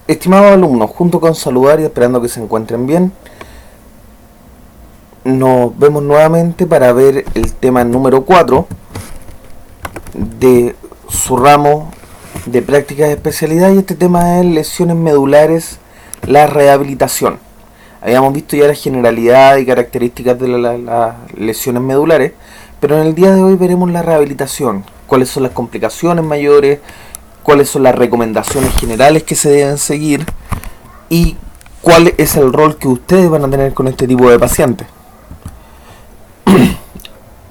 Estimados alumnos, junto con saludar y esperando que se encuentren bien, nos vemos nuevamente para ver el tema número 4 de su ramo de prácticas de especialidad, y este tema es lesiones medulares, la rehabilitación. Habíamos visto ya la generalidad y características de las lesiones medulares, pero en el día de hoy veremos la rehabilitación, cuáles son las complicaciones mayores, cuáles son las recomendaciones generales que se deben seguir y cuál es el rol que ustedes van a tener con este tipo de pacientes.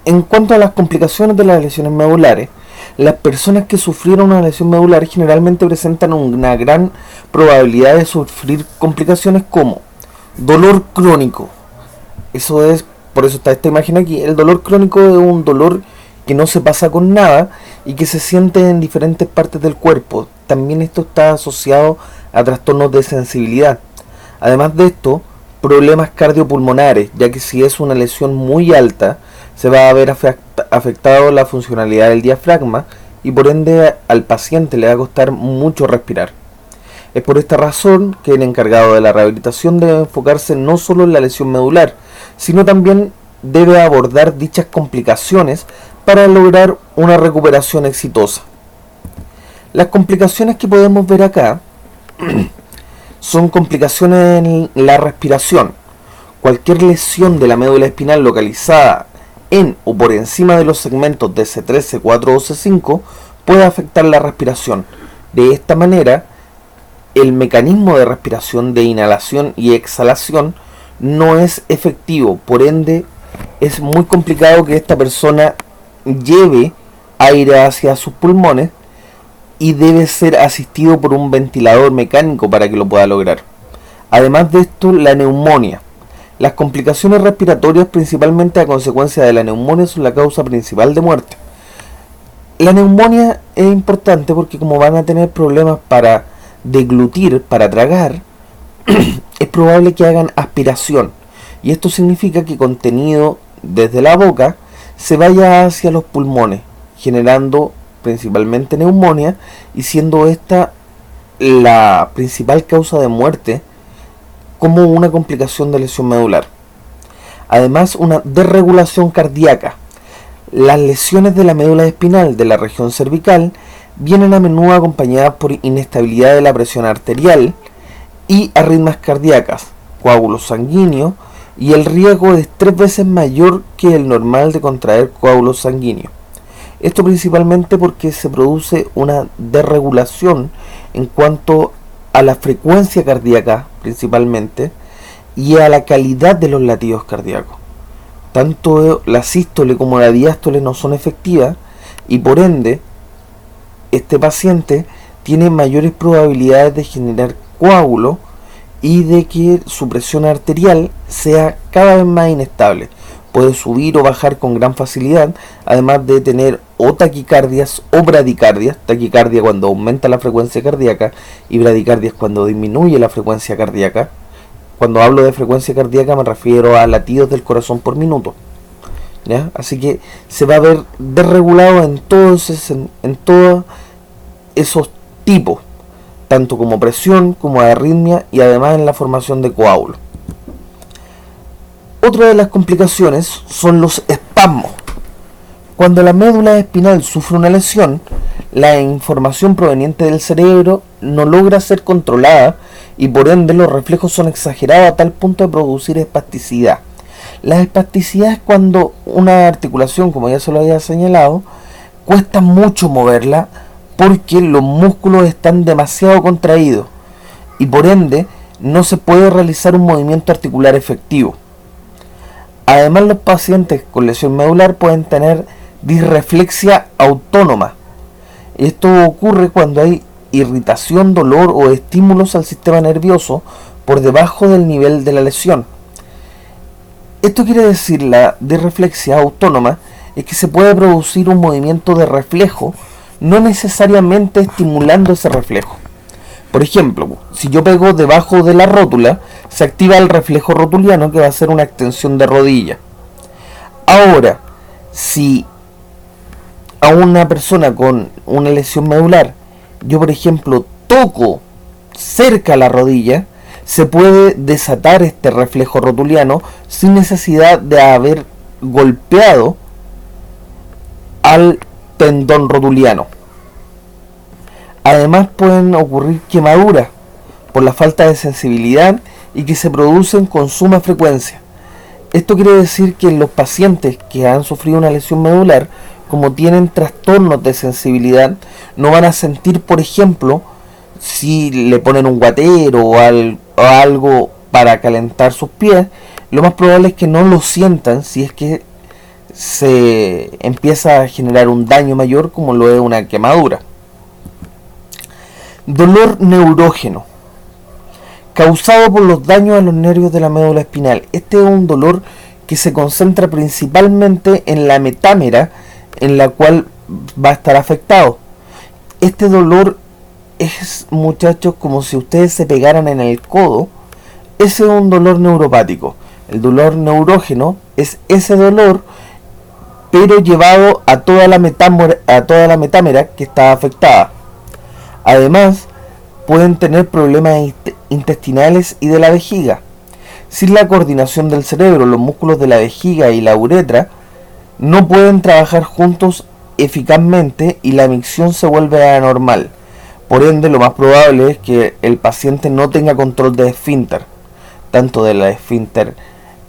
En cuanto a las complicaciones de las lesiones medulares, las personas que sufrieron una lesión medular generalmente presentan una gran probabilidad de sufrir complicaciones como dolor crónico. Eso es, por eso está esta imagen aquí. El dolor crónico es un dolor que no se pasa con nada y que se siente en diferentes partes del cuerpo. También esto está asociado a trastornos de sensibilidad. Además de esto, problemas cardiopulmonares, ya que si es una lesión muy alta, se va a ver afectado la funcionalidad del diafragma y por ende al paciente le va a costar mucho respirar. Es por esta razón que el encargado de la rehabilitación debe enfocarse no solo en la lesión medular, sino también debe abordar dichas complicaciones para lograr una recuperación exitosa. Las complicaciones que podemos ver acá son complicaciones en la respiración. Cualquier lesión de la médula espinal localizada en o por encima de los segmentos de C3, C4 o C5 puede afectar la respiración. De esta manera, el mecanismo de respiración de inhalación y exhalación no es efectivo, por ende es muy complicado que esta persona lleve aire hacia sus pulmones y debe ser asistido por un ventilador mecánico para que lo pueda lograr. Además de esto, la neumonía. Las complicaciones respiratorias, principalmente a consecuencia de la neumonía, son la causa principal de muerte. La neumonía es importante porque como van a tener problemas para deglutir, para tragar, es probable que hagan aspiración. Y esto significa que contenido desde la boca se vaya hacia los pulmones, generando principalmente neumonía y siendo esta la principal causa de muerte como una complicación de lesión medular. Además, una desregulación cardíaca. Las lesiones de la médula espinal de la región cervical vienen a menudo acompañadas por inestabilidad de la presión arterial y arritmias cardíacas, coágulos sanguíneos, y el riesgo es 3 veces mayor que el normal de contraer coágulos sanguíneos. Esto principalmente porque se produce una desregulación en cuanto a la frecuencia cardíaca principalmente y a la calidad de los latidos cardíacos. Tanto la sístole como la diástole no son efectivas y por ende este paciente tiene mayores probabilidades de generar coágulos y de que su presión arterial sea cada vez más inestable. Puede subir o bajar con gran facilidad, además de tener o taquicardias o bradicardias. Taquicardia cuando aumenta la frecuencia cardíaca y bradicardia es cuando disminuye la frecuencia cardíaca. Cuando hablo de frecuencia cardíaca me refiero a latidos del corazón por minuto, ¿ya? Así que se va a ver desregulado en todos esos tipos, tanto como presión como arritmia y además en la formación de coágulos. Otra de las complicaciones son los espasmos. Cuando la médula espinal sufre una lesión, la información proveniente del cerebro no logra ser controlada y por ende los reflejos son exagerados a tal punto de producir espasticidad. La espasticidad es cuando una articulación, como ya se lo había señalado, cuesta mucho moverla porque los músculos están demasiado contraídos y por ende no se puede realizar un movimiento articular efectivo. Además, los pacientes con lesión medular pueden tener disreflexia autónoma. Esto ocurre cuando hay irritación, dolor o estímulos al sistema nervioso por debajo del nivel de la lesión. Esto quiere decir, la disreflexia autónoma es que se puede producir un movimiento de reflejo, no necesariamente estimulando ese reflejo. Por ejemplo, si yo pego debajo de la rótula, se activa el reflejo rotuliano que va a ser una extensión de rodilla. Ahora, si a una persona con una lesión medular, yo por ejemplo toco cerca a la rodilla, se puede desatar este reflejo rotuliano sin necesidad de haber golpeado al tendón rotuliano. Además pueden ocurrir quemaduras por la falta de sensibilidad y que se producen con suma frecuencia. Esto quiere decir que los pacientes que han sufrido una lesión medular, como tienen trastornos de sensibilidad, no van a sentir, por ejemplo, si le ponen un guatero o algo para calentar sus pies, lo más probable es que no lo sientan si es que se empieza a generar un daño mayor como lo es una quemadura. Dolor neurógeno, causado por los daños a los nervios de la médula espinal. Este es un dolor que se concentra principalmente en la metámera en la cual va a estar afectado. Este dolor es, muchachos, como si ustedes se pegaran en el codo. Ese es un dolor neuropático. El dolor neurógeno es ese dolor, pero llevado a toda la metámera que está afectada. Además, pueden tener problemas intestinales y de la vejiga. Sin la coordinación del cerebro, los músculos de la vejiga y la uretra no pueden trabajar juntos eficazmente y la micción se vuelve anormal. Por ende, lo más probable es que el paciente no tenga control de esfínter, tanto del esfínter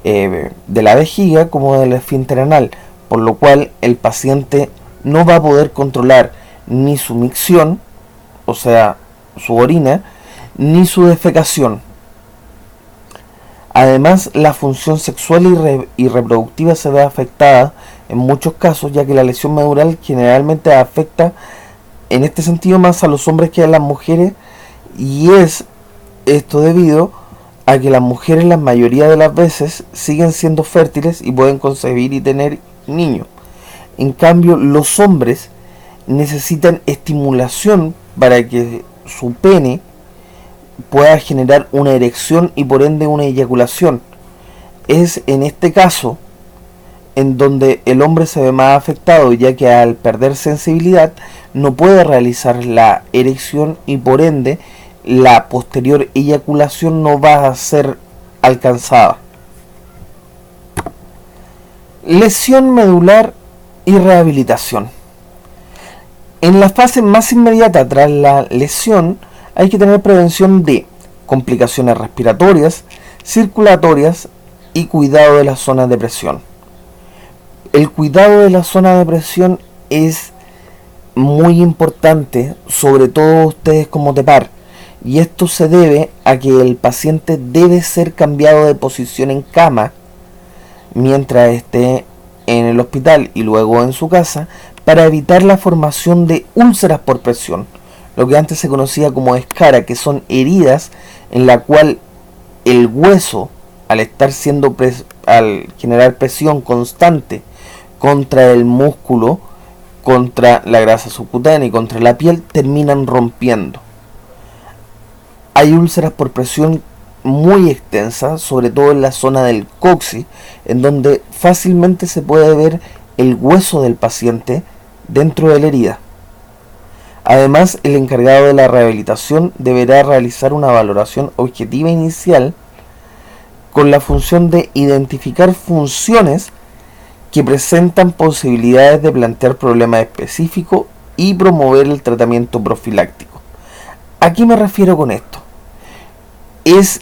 de la vejiga como del esfínter anal, por lo cual el paciente no va a poder controlar ni su micción, o sea, su orina, ni su defecación. Además, la función sexual y reproductiva se ve afectada en muchos casos, ya que la lesión medular generalmente afecta en este sentido más a los hombres que a las mujeres, y es esto debido a que las mujeres la mayoría de las veces siguen siendo fértiles y pueden concebir y tener niños. En cambio, los hombres necesitan estimulación para que su pene pueda generar una erección y por ende una eyaculación. Es en este caso en donde el hombre se ve más afectado, ya que al perder sensibilidad no puede realizar la erección y por ende la posterior eyaculación no va a ser alcanzada. Lesión medular y rehabilitación. En la fase más inmediata tras la lesión hay que tener prevención de complicaciones respiratorias, circulatorias y cuidado de las zonas de presión. El cuidado de la zona de presión es muy importante, sobre todo ustedes como TEPAR, y esto se debe a que el paciente debe ser cambiado de posición en cama mientras esté en el hospital y luego en su casa para evitar la formación de úlceras por presión, lo que antes se conocía como escara, que son heridas en la cual el hueso, al generar presión constante contra el músculo, contra la grasa subcutánea y contra la piel, terminan rompiendo. Hay úlceras por presión muy extensas, sobre todo en la zona del coxis, en donde fácilmente se puede ver el hueso del paciente dentro de la herida. Además, el encargado de la rehabilitación deberá realizar una valoración objetiva inicial con la función de identificar funciones que presentan posibilidades de plantear problemas específicos y promover el tratamiento profiláctico. ¿A qué me refiero con esto? Es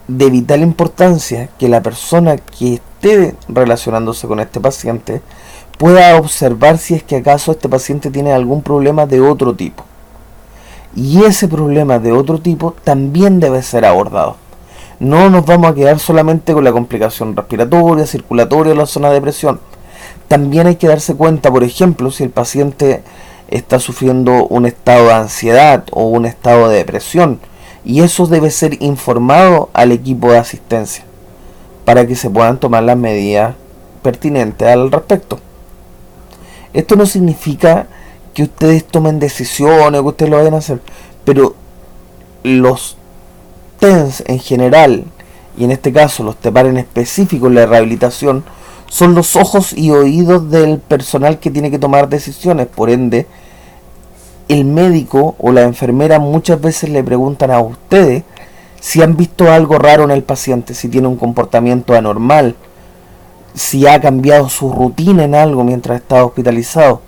de vital importancia que la persona que esté relacionándose con este paciente pueda observar si es que acaso este paciente tiene algún problema de otro tipo. Y ese problema de otro tipo también debe ser abordado. No nos vamos a quedar solamente con la complicación respiratoria, circulatoria o la zona de presión. También hay que darse cuenta, por ejemplo, si el paciente está sufriendo un estado de ansiedad o un estado de depresión. Y eso debe ser informado al equipo de asistencia para que se puedan tomar las medidas pertinentes al respecto. Esto no significa que ustedes tomen decisiones o que ustedes lo vayan a hacer, pero los TENS en general, y en este caso los TEPAR en específico en la rehabilitación, son los ojos y oídos del personal que tiene que tomar decisiones. Por ende, el médico o la enfermera muchas veces le preguntan a ustedes si han visto algo raro en el paciente, si tiene un comportamiento anormal, si ha cambiado su rutina en algo mientras está hospitalizado,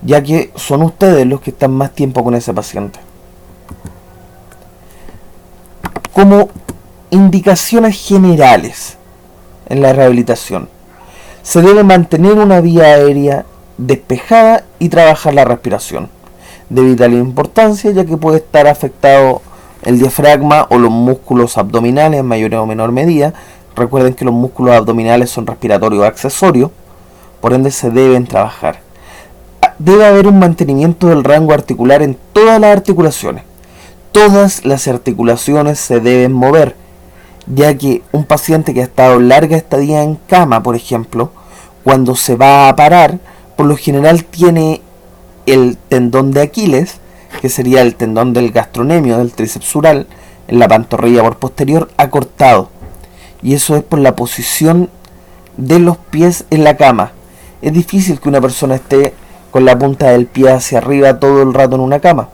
ya que son ustedes los que están más tiempo con ese paciente. Como indicaciones generales en la rehabilitación, se debe mantener una vía aérea despejada y trabajar la respiración, de vital importancia ya que puede estar afectado el diafragma o los músculos abdominales en mayor o menor medida. Recuerden que los músculos abdominales son respiratorios accesorios, por ende se deben trabajar. Debe haber un mantenimiento del rango articular en todas las articulaciones. Todas las articulaciones se deben mover, ya que un paciente que ha estado larga estadía en cama, por ejemplo, cuando se va a parar, por lo general tiene el tendón de Aquiles, que sería el tendón del gastrocnemio, del tríceps ural, en la pantorrilla por posterior, acortado. Y eso es por la posición de los pies en la cama. Es difícil que una persona esté con la punta del pie hacia arriba todo el rato en una cama.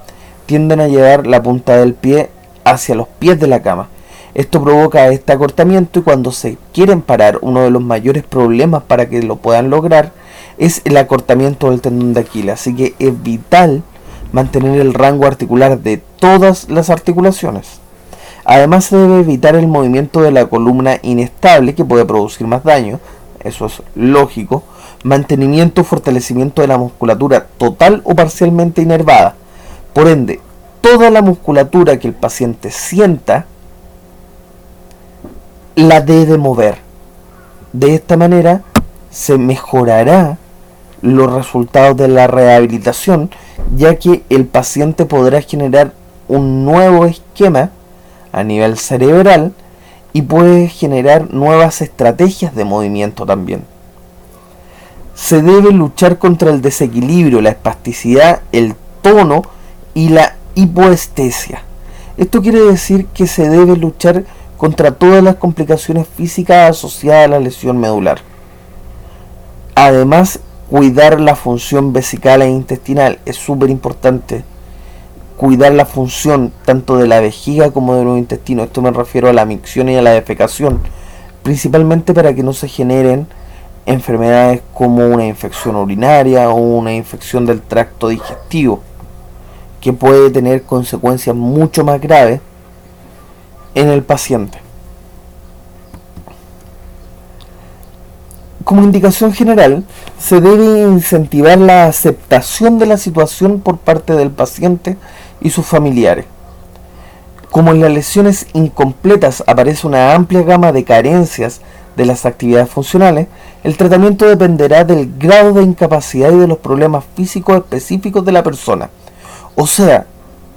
Tienden a llevar la punta del pie hacia los pies de la cama. Esto provoca este acortamiento y cuando se quieren parar, uno de los mayores problemas para que lo puedan lograr es el acortamiento del tendón de Aquiles. Así que es vital mantener el rango articular de todas las articulaciones. Además se debe evitar el movimiento de la columna inestable que puede producir más daño, eso es lógico. Mantenimiento o fortalecimiento de la musculatura total o parcialmente inervada. Por ende, toda la musculatura que el paciente sienta la debe mover. De esta manera se mejorará los resultados de la rehabilitación, ya que el paciente podrá generar un nuevo esquema a nivel cerebral y puede generar nuevas estrategias de movimiento también. Se debe luchar contra el desequilibrio, la espasticidad, el tono y la hipoestesia. Esto quiere decir que se debe luchar contra todas las complicaciones físicas asociadas a la lesión medular. Además, cuidar la función vesical e intestinal es súper importante. Cuidar la función tanto de la vejiga como de los intestinos. Esto me refiero a la micción y a la defecación, principalmente para que no se generen enfermedades como una infección urinaria o una infección del tracto digestivo, que puede tener consecuencias mucho más graves en el paciente. Como indicación general, se debe incentivar la aceptación de la situación por parte del paciente y sus familiares. Como en las lesiones incompletas aparece una amplia gama de carencias de las actividades funcionales, el tratamiento dependerá del grado de incapacidad y de los problemas físicos específicos de la persona. O sea,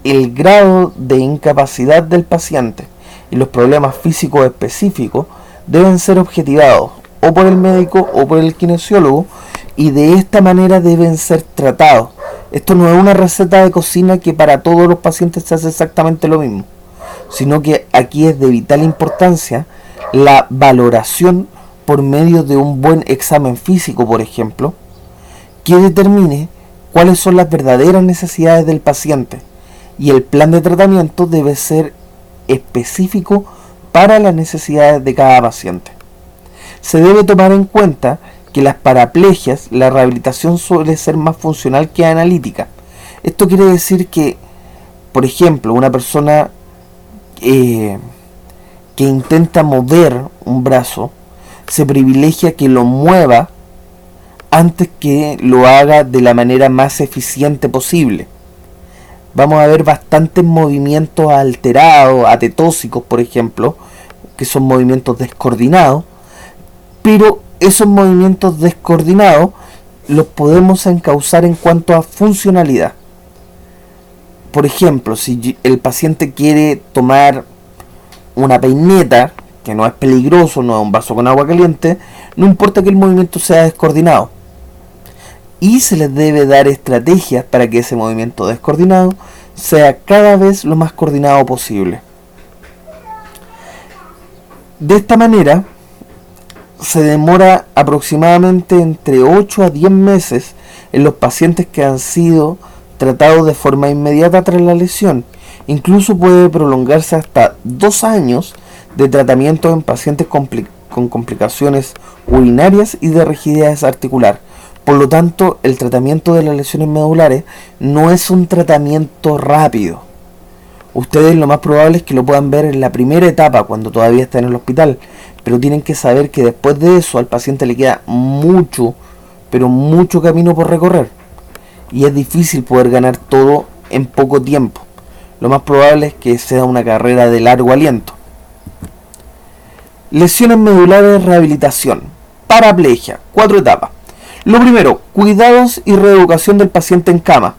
el grado de incapacidad del paciente y los problemas físicos específicos deben ser objetivados o por el médico o por el kinesiólogo y de esta manera deben ser tratados. Esto no es una receta de cocina que para todos los pacientes se hace exactamente lo mismo, sino que aquí es de vital importancia la valoración por medio de un buen examen físico, por ejemplo, que determine cuáles son las verdaderas necesidades del paciente, y el plan de tratamiento debe ser específico para las necesidades de cada paciente. Se debe tomar en cuenta que las paraplegias, la rehabilitación suele ser más funcional que analítica. Esto quiere decir que, por ejemplo, una persona que intenta mover un brazo, se privilegia que lo mueva antes que lo haga de la manera más eficiente posible. Vamos a ver bastantes movimientos alterados, atetósicos, por ejemplo, que son movimientos descoordinados, pero esos movimientos descoordinados los podemos encauzar en cuanto a funcionalidad. Por ejemplo, si el paciente quiere tomar una peineta, que no es peligroso, no es un vaso con agua caliente, no importa que el movimiento sea descoordinado. Y se les debe dar estrategias para que ese movimiento descoordinado sea cada vez lo más coordinado posible. De esta manera, se demora aproximadamente entre 8 a 10 meses en los pacientes que han sido tratado de forma inmediata tras la lesión. Incluso puede prolongarse hasta 2 años de tratamiento en pacientes con complicaciones urinarias y de rigidez articular. Por lo tanto, el tratamiento de las lesiones medulares no es un tratamiento rápido. Ustedes lo más probable es que lo puedan ver en la primera etapa, cuando todavía está en el hospital, pero tienen que saber que después de eso al paciente le queda mucho, pero mucho camino por recorrer. Y es difícil poder ganar todo en poco tiempo. Lo más probable es que sea una carrera de largo aliento. Lesiones medulares de rehabilitación. Paraplegia. 4 etapas. Lo primero, cuidados y reeducación del paciente en cama.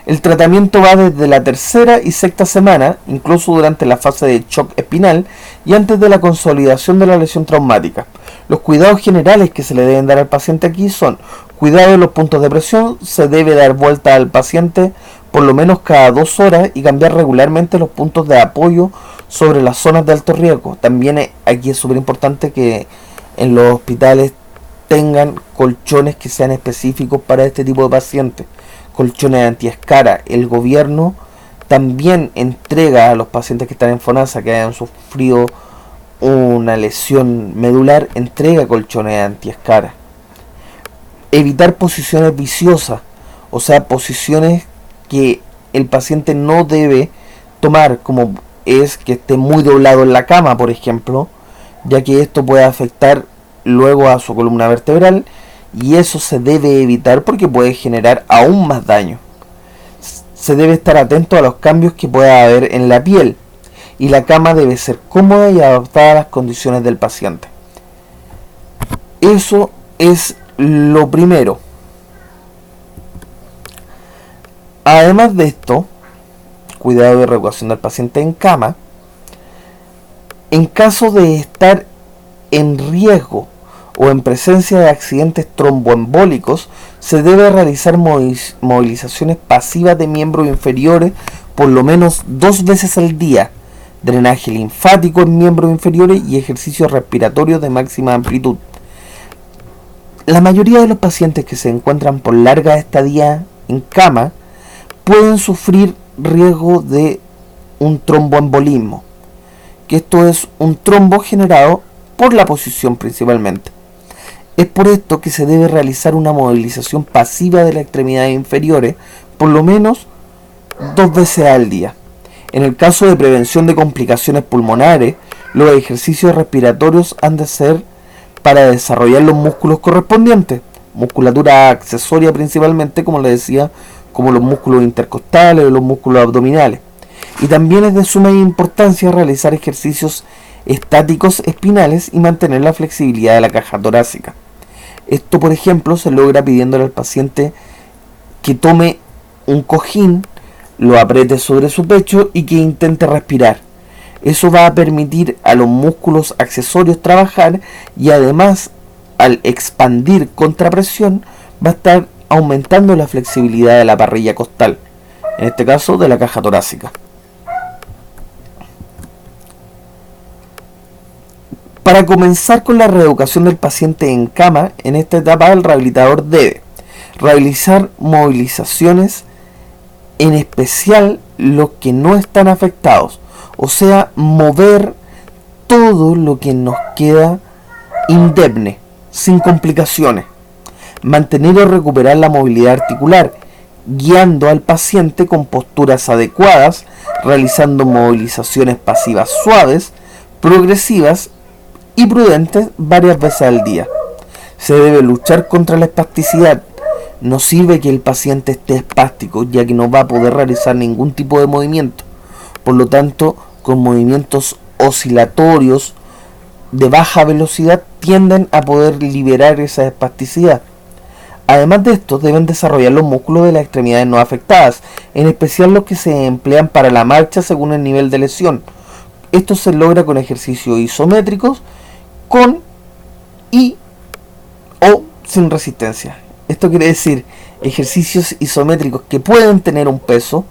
El tratamiento va desde la tercera y sexta semana, incluso durante la fase de shock espinal y antes de la consolidación de la lesión traumática. Los cuidados generales que se le deben dar al paciente aquí son: cuidado de los puntos de presión, se debe dar vuelta al paciente por lo menos cada 2 horas y cambiar regularmente los puntos de apoyo sobre las zonas de alto riesgo. También aquí es súper importante que en los hospitales tengan colchones que sean específicos para este tipo de pacientes, colchones antiescara. El gobierno también entrega a los pacientes que están en FONASA, que hayan sufrido una lesión medular, entrega colchones antiescara. Evitar posiciones viciosas, o sea, posiciones que el paciente no debe tomar, como es que esté muy doblado en la cama, por ejemplo, ya que esto puede afectar luego a su columna vertebral, y eso se debe evitar porque puede generar aún más daño. Se debe estar atento a los cambios que pueda haber en la piel, y la cama debe ser cómoda y adaptada a las condiciones del paciente. Eso es lo primero. Además de esto, cuidado de reeducación del paciente en cama. En caso de estar en riesgo o en presencia de accidentes tromboembólicos, se debe realizar movilizaciones pasivas de miembros inferiores por lo menos 2 veces al día, drenaje linfático en miembros inferiores y ejercicios respiratorios de máxima amplitud. La mayoría de los pacientes que se encuentran por larga estadía en cama pueden sufrir riesgo de un tromboembolismo, que esto es un trombo generado por la posición principalmente. Es por esto que se debe realizar una movilización pasiva de las extremidades inferiores por lo menos 2 veces al día. En el caso de prevención de complicaciones pulmonares, los ejercicios respiratorios han de ser para desarrollar los músculos correspondientes, musculatura accesoria principalmente, como les decía, como los músculos intercostales o los músculos abdominales. Y también es de suma importancia realizar ejercicios estáticos espinales y mantener la flexibilidad de la caja torácica. Esto, por ejemplo, se logra pidiéndole al paciente que tome un cojín, lo apriete sobre su pecho y que intente respirar. Eso va a permitir a los músculos accesorios trabajar, y además, al expandir contrapresión, va a estar aumentando la flexibilidad de la parrilla costal, en este caso de la caja torácica. Para comenzar con la reeducación del paciente en cama, en esta etapa el rehabilitador debe realizar movilizaciones, en especial los que no están afectados, o sea, mover todo lo que nos queda indemne, sin complicaciones. Mantener o recuperar la movilidad articular, guiando al paciente con posturas adecuadas, realizando movilizaciones pasivas suaves, progresivas y prudentes varias veces al día. Se debe luchar contra la espasticidad. No sirve que el paciente esté espástico, ya que no va a poder realizar ningún tipo de movimiento. Por lo tanto, con movimientos oscilatorios de baja velocidad tienden a poder liberar esa espasticidad. Además de esto, deben desarrollar los músculos de las extremidades no afectadas, en especial los que se emplean para la marcha según el nivel de lesión. Esto se logra con ejercicios isométricos, con y o sin resistencia. Esto quiere decir ejercicios isométricos que pueden tener un peso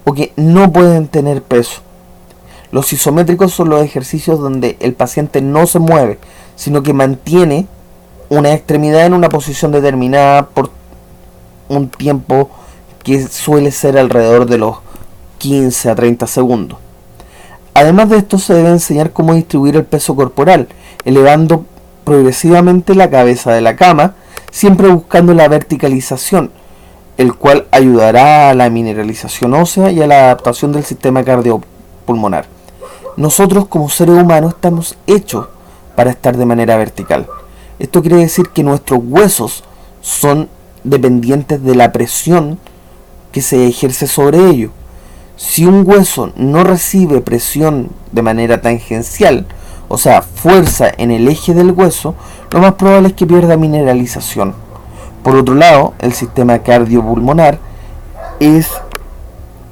o que no pueden tener peso. Los isométricos son los ejercicios donde el paciente no se mueve, sino que mantiene una extremidad en una posición determinada por un tiempo que suele ser alrededor de los 15 a 30 segundos. Además de esto, se debe enseñar cómo distribuir el peso corporal, elevando progresivamente la cabeza de la cama, siempre buscando la verticalización, el cual ayudará a la mineralización ósea y a la adaptación del sistema cardiopulmonar. Nosotros como seres humanos estamos hechos para estar de manera vertical. Esto quiere decir que nuestros huesos son dependientes de la presión que se ejerce sobre ellos. Si un hueso no recibe presión de manera tangencial, o sea, fuerza en el eje del hueso, lo más probable es que pierda mineralización. Por otro lado, el sistema cardiopulmonar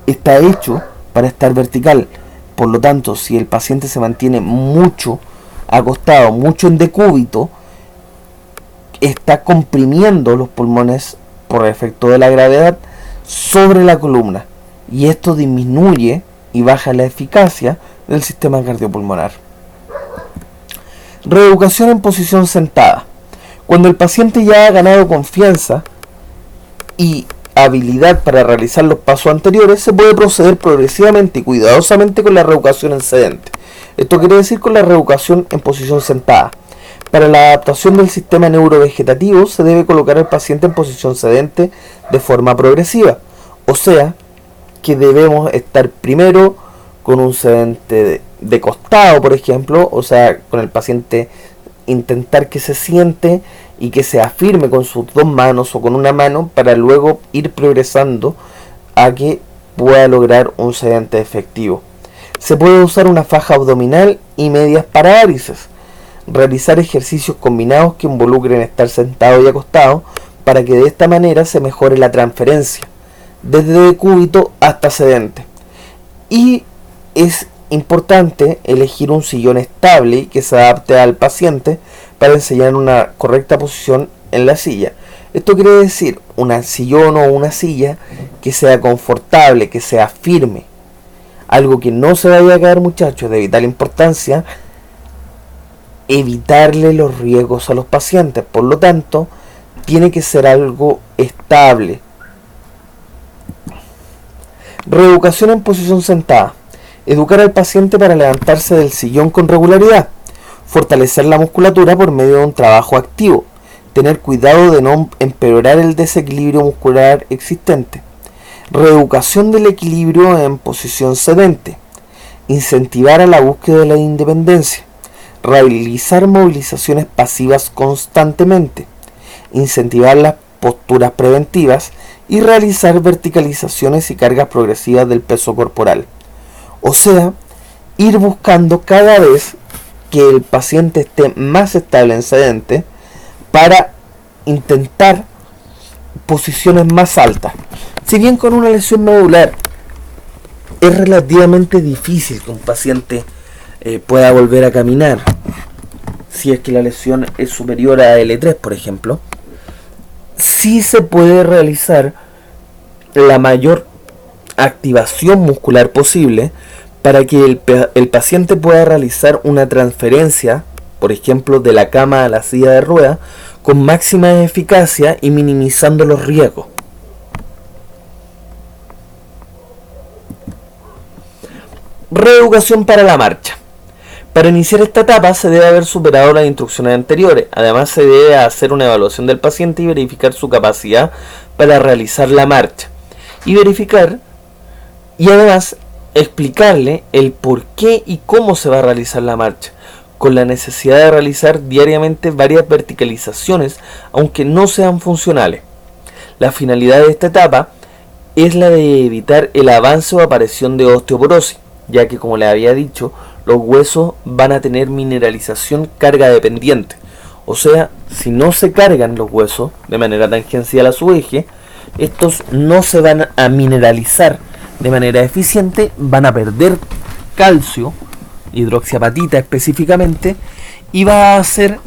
está hecho para estar vertical. Por lo tanto, si el paciente se mantiene mucho acostado, mucho en decúbito, está comprimiendo los pulmones por efecto de la gravedad sobre la columna, y esto disminuye y baja la eficacia del sistema cardiopulmonar. Reeducación en posición sentada. Cuando el paciente ya ha ganado confianza y habilidad para realizar los pasos anteriores, se puede proceder progresivamente y cuidadosamente con la reeducación en sedente. Esto quiere decir con la reeducación en posición sentada. Para la adaptación del sistema neurovegetativo se debe colocar al paciente en posición sedente de forma progresiva. O sea, que debemos estar primero con un sedente de costado, por ejemplo, o sea, con el paciente intentar que se siente y que se afirme con sus dos manos o con una mano para luego ir progresando a que pueda lograr un sedente efectivo. Se puede usar una faja abdominal y medias para varices. Realizar ejercicios combinados que involucren estar sentado y acostado para que de esta manera se mejore la transferencia desde decúbito hasta sedente. Y es importante elegir un sillón estable que se adapte al paciente para enseñar una correcta posición en la silla. Esto quiere decir un sillón o una silla que sea confortable, que sea firme. Algo que no se vaya a caer, muchachos, de vital importancia, evitarle los riesgos a los pacientes. Por lo tanto, tiene que ser algo estable. Reeducación en posición sentada. Educar al paciente para levantarse del sillón con regularidad. Fortalecer la musculatura por medio de un trabajo activo. Tener cuidado de no empeorar el desequilibrio muscular existente. Reeducación del equilibrio en posición sedente. Incentivar a la búsqueda de la independencia. Realizar movilizaciones pasivas constantemente. Incentivar las posturas preventivas y realizar verticalizaciones y cargas progresivas del peso corporal. O sea, ir buscando cada vez que el paciente esté más estable en sedente para intentar posiciones más altas. Si bien con una lesión medular es relativamente difícil que un paciente pueda volver a caminar, si es que la lesión es superior a L3, por ejemplo, sí se puede realizar la mayor activación muscular posible para que el paciente pueda realizar una transferencia, por ejemplo, de la cama a la silla de ruedas, con máxima eficacia y minimizando los riesgos. Reeducación para la marcha. Para iniciar esta etapa se debe haber superado las instrucciones anteriores. Además, se debe hacer una evaluación del paciente y verificar su capacidad para realizar la marcha. Y además explicarle el por qué y cómo se va a realizar la marcha, con la necesidad de realizar diariamente varias verticalizaciones, aunque no sean funcionales. La finalidad de esta etapa es la de evitar el avance o aparición de osteoporosis, ya que, como les había dicho, los huesos van a tener mineralización carga dependiente. O sea, si no se cargan los huesos de manera tangencial a su eje, estos no se van a mineralizar de manera eficiente, van a perder calcio, hidroxiapatita específicamente, y va a hacer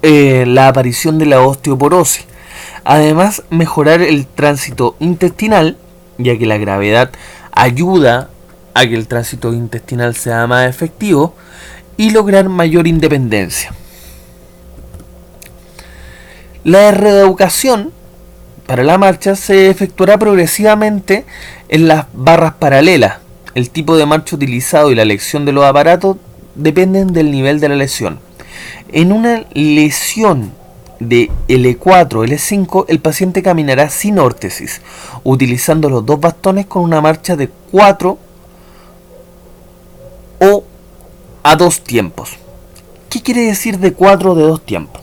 la aparición de la osteoporosis. Además, mejorar el tránsito intestinal, ya que la gravedad ayuda a que el tránsito intestinal sea más efectivo, y lograr mayor independencia. La reeducación para la marcha se efectuará progresivamente en las barras paralelas. El tipo de marcha utilizado y la elección de los aparatos dependen del nivel de la lesión. En una lesión de L4 L5, el paciente caminará sin órtesis, utilizando los dos bastones con una marcha de 4 o a 2 tiempos. ¿Qué quiere decir de 4 o de 2 tiempos?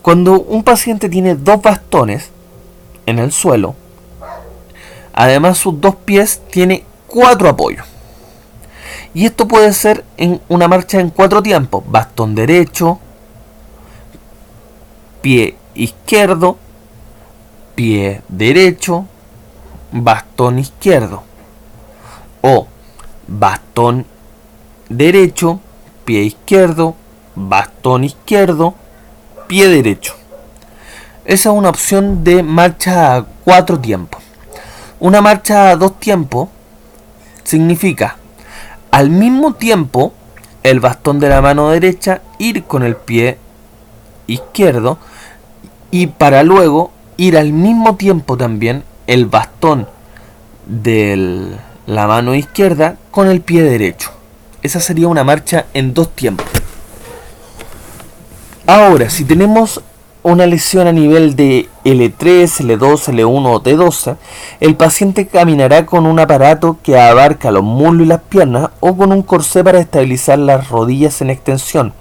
Cuando un paciente tiene 2 bastones en el suelo, además sus 2 pies tiene 4 apoyos. Y esto puede ser en una marcha en 4 tiempos: bastón derecho, pie izquierdo, pie derecho, bastón izquierdo. O bastón derecho, pie izquierdo, bastón izquierdo, pie derecho. Esa es una opción de marcha a 4 tiempos. Una marcha a 2 tiempos significa al mismo tiempo el bastón de la mano derecha ir con el pie izquierdo, y para luego ir al mismo tiempo también el bastón de la mano izquierda con el pie derecho. Esa sería una marcha en 2 tiempos. Ahora, si tenemos una lesión a nivel de L3, L2, L1 o T12, el paciente caminará con un aparato que abarca los muslos y las piernas, o con un corsé para estabilizar las rodillas en extensión,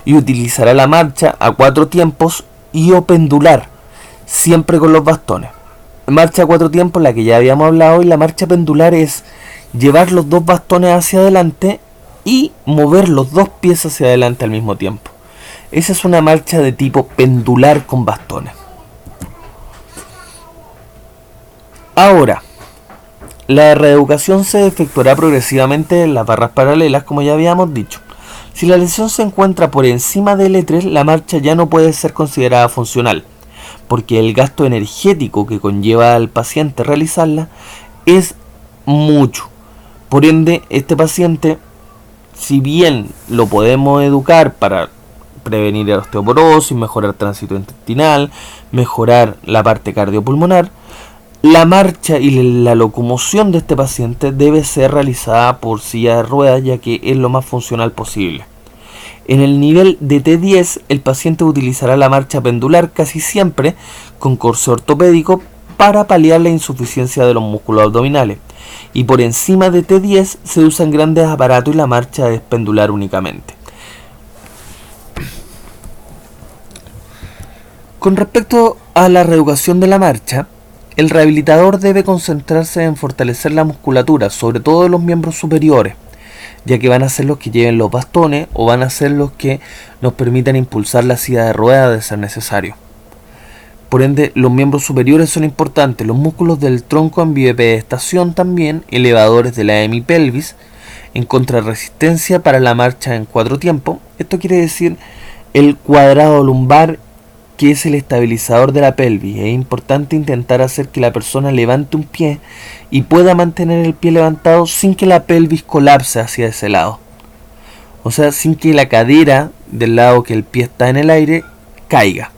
y utilizará la marcha a 4 tiempos y o pendular, siempre con los bastones. Marcha a 4 tiempos, la que ya habíamos hablado, y la marcha pendular es llevar los 2 bastones hacia adelante y mover los 2 pies hacia adelante al mismo tiempo. Esa es una marcha de tipo pendular con bastones. Ahora, la reeducación se efectuará progresivamente en las barras paralelas, como ya habíamos dicho. Si la lesión se encuentra por encima de L3, la marcha ya no puede ser considerada funcional, porque el gasto energético que conlleva al paciente realizarla es mucho. Por ende, este paciente, si bien lo podemos educar para prevenir la osteoporosis, mejorar tránsito intestinal, mejorar la parte cardiopulmonar, la marcha y la locomoción de este paciente debe ser realizada por silla de ruedas, ya que es lo más funcional posible. En el nivel de T10, el paciente utilizará la marcha pendular casi siempre con corsé ortopédico para paliar la insuficiencia de los músculos abdominales. Y por encima de T10 se usan grandes aparatos y la marcha es pendular únicamente. Con respecto a la reeducación de la marcha, el rehabilitador debe concentrarse en fortalecer la musculatura, sobre todo de los miembros superiores, ya que van a ser los que lleven los bastones o van a ser los que nos permitan impulsar la silla de ruedas de ser necesario. Por ende, los miembros superiores son importantes, los músculos del tronco en bipedestación también, elevadores de la hemipelvis, en contrarresistencia para la marcha en 4 tiempos. Esto quiere decir el cuadrado lumbar, que es el estabilizador de la pelvis. Es importante intentar hacer que la persona levante un pie y pueda mantener el pie levantado sin que la pelvis colapse hacia ese lado. O sea, sin que la cadera del lado que el pie está en el aire caiga.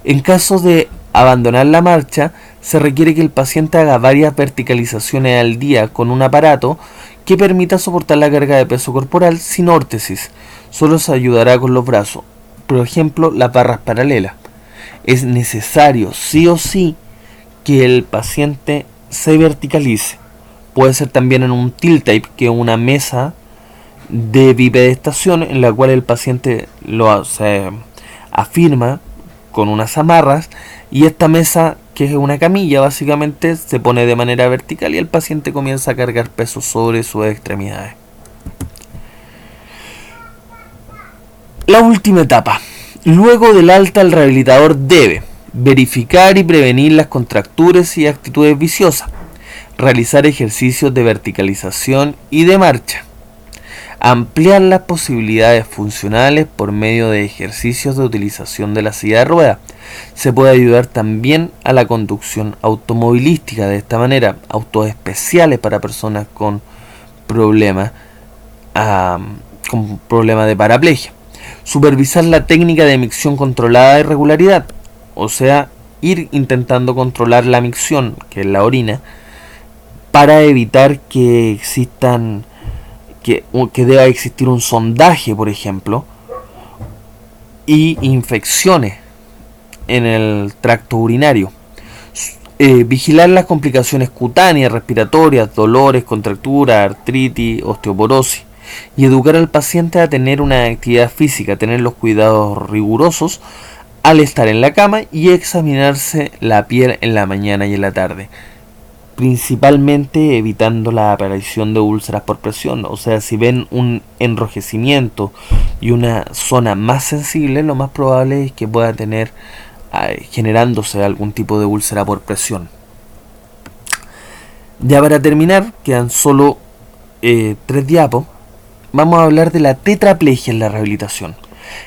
En caso de abandonar la marcha, se requiere que el paciente haga varias verticalizaciones al día con un aparato que permita soportar la carga de peso corporal sin órtesis. Solo se ayudará con los brazos. Por ejemplo, las barras paralelas. Es necesario, sí o sí, que el paciente se verticalice. Puede ser también en un tilt tape, que es una mesa de bipedestación en la cual el paciente se afirma con unas amarras, y esta mesa, que es una camilla básicamente, se pone de manera vertical y el paciente comienza a cargar peso sobre sus extremidades. La última etapa. Luego del alta, el rehabilitador debe verificar y prevenir las contracturas y actitudes viciosas, realizar ejercicios de verticalización y de marcha, ampliar las posibilidades funcionales por medio de ejercicios de utilización de la silla de ruedas. Se puede ayudar también a la conducción automovilística, de esta manera, autos especiales para personas con problemas de paraplegia. Supervisar la técnica de micción controlada de regularidad, o sea, ir intentando controlar la micción, que es la orina, para evitar que existan, que deba existir un sondaje, por ejemplo, y infecciones en el tracto urinario. Vigilar las complicaciones cutáneas, respiratorias, dolores, contracturas, artritis, osteoporosis, y educar al paciente a tener una actividad física, tener los cuidados rigurosos al estar en la cama y examinarse la piel en la mañana y en la tarde, principalmente evitando la aparición de úlceras por presión. O sea, si ven un enrojecimiento y una zona más sensible, lo más probable es que pueda tener generándose algún tipo de úlcera por presión. Ya para terminar, quedan solo 3 diapos. Vamos a hablar de la tetraplegia en la rehabilitación.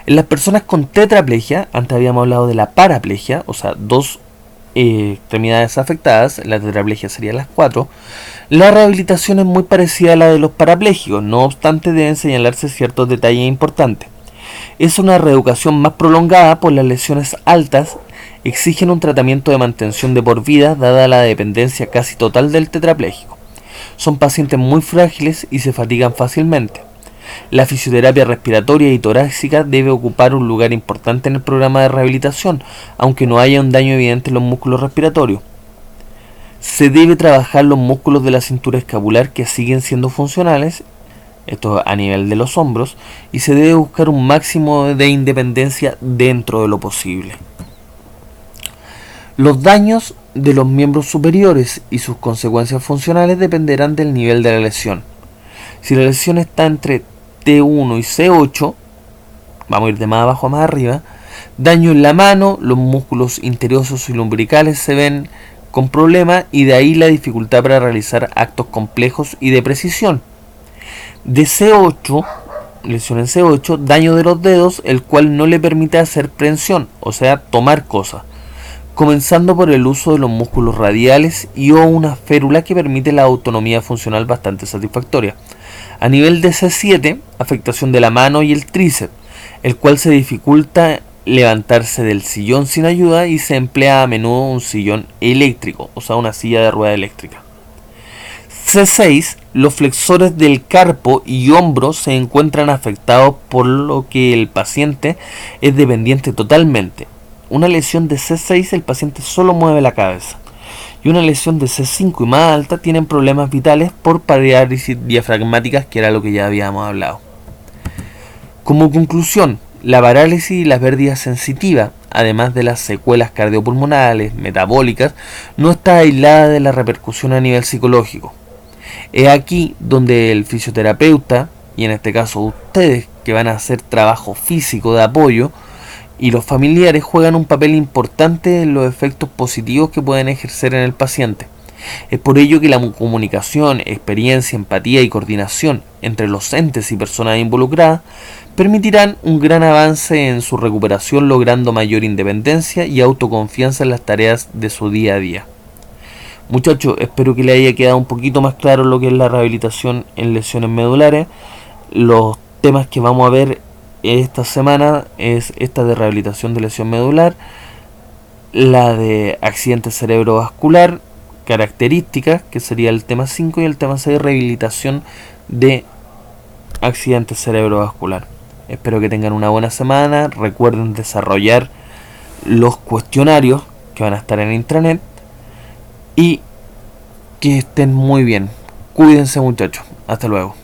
En las personas con tetraplegia, antes habíamos hablado de la paraplegia, o sea, 2 extremidades afectadas, la tetraplegia serían las 4. La rehabilitación es muy parecida a la de los parapléjicos, no obstante deben señalarse ciertos detalles importantes. Es una reeducación más prolongada, por las lesiones altas exigen un tratamiento de mantención de por vida dada la dependencia casi total del tetrapléjico. Son pacientes muy frágiles y se fatigan fácilmente. La fisioterapia respiratoria y torácica debe ocupar un lugar importante en el programa de rehabilitación, aunque no haya un daño evidente en los músculos respiratorios. Se debe trabajar los músculos de la cintura escapular que siguen siendo funcionales, esto a nivel de los hombros, y se debe buscar un máximo de independencia dentro de lo posible. Los daños de los miembros superiores y sus consecuencias funcionales dependerán del nivel de la lesión. Si la lesión está entre T1 y C8, vamos a ir de más abajo a más arriba, daño en la mano, los músculos interiosos y lumbricales se ven con problemas y de ahí la dificultad para realizar actos complejos y de precisión. De C8, lesión en C8, daño de los dedos, el cual no le permite hacer prensión, o sea, tomar cosas, comenzando por el uso de los músculos radiales y o una férula que permite la autonomía funcional bastante satisfactoria. A nivel de C7, afectación de la mano y el tríceps, el cual se dificulta levantarse del sillón sin ayuda y se emplea a menudo un sillón eléctrico, o sea, una silla de rueda eléctrica. C6, los flexores del carpo y hombro se encuentran afectados, por lo que el paciente es dependiente totalmente. Una lesión de C6 el paciente solo mueve la cabeza, y una lesión de C5 y más alta tienen problemas vitales por parálisis diafragmáticas, que era lo que ya habíamos hablado. Como conclusión, la parálisis y la pérdida sensitiva, además de las secuelas cardiopulmonales, metabólicas, no está aislada de la repercusión a nivel psicológico. Es aquí donde el fisioterapeuta, y en este caso ustedes que van a hacer trabajo físico de apoyo, y los familiares juegan un papel importante en los efectos positivos que pueden ejercer en el paciente. Es por ello que la comunicación, experiencia, empatía y coordinación entre los entes y personas involucradas permitirán un gran avance en su recuperación, logrando mayor independencia y autoconfianza en las tareas de su día a día. Muchachos, espero que les haya quedado un poquito más claro lo que es la rehabilitación en lesiones medulares. Los temas que vamos a ver esta semana es esta de rehabilitación de lesión medular, la de accidente cerebrovascular, características, que sería el tema 5, y el tema 6, rehabilitación de accidente cerebrovascular. Espero que tengan una buena semana. Recuerden desarrollar los cuestionarios que van a estar en intranet y que estén muy bien. Cuídense, muchachos. Hasta luego.